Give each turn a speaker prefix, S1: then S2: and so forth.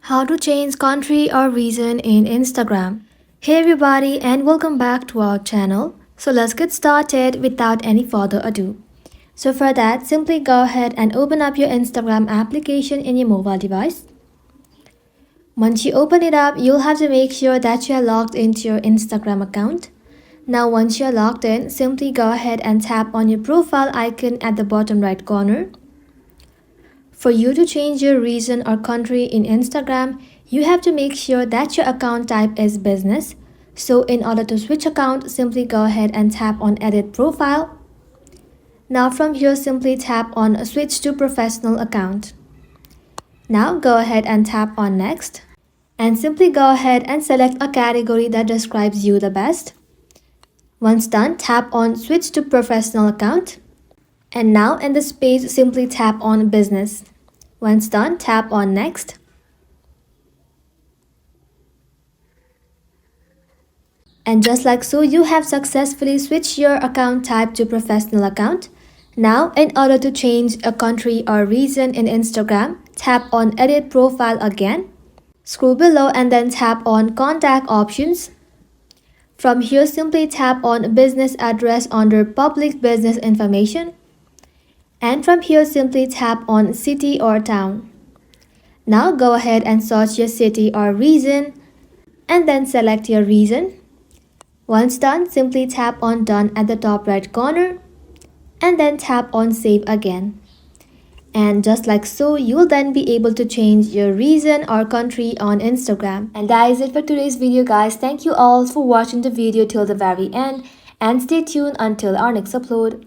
S1: How to change country or region in Instagram. Hey everybody and welcome back to our channel. So let's get started without any further ado. So for that, simply go ahead and open up your Instagram application in your mobile device. Once you open it up, you'll have to make sure that you are logged into your Instagram account. Now once you are logged in, simply go ahead and tap on your profile icon at the bottom right corner. For you to change your region or country in Instagram, you have to make sure that your account type is business. So in order to switch account, simply go ahead and tap on edit profile. Now from here, simply tap on switch to professional account. Now go ahead and tap on next. And simply go ahead and select a category that describes you the best. Once done, tap on switch to professional account. And now in this page, simply tap on business. Once done, tap on next. And just like so, you have successfully switched your account type to professional account. Now, in order to change a country or region in Instagram, tap on edit profile again. Scroll below and then tap on contact options. From here, simply tap on business address under public business information. And from here, simply tap on city or town. Now go ahead and search your city or region and then select your region. Once done, simply tap on done at the top right corner and then tap on save again. And just like so, you'll then be able to change your region or country on Instagram. And that is it for today's video, guys. Thank you all for watching the video till the very end and stay tuned until our next upload.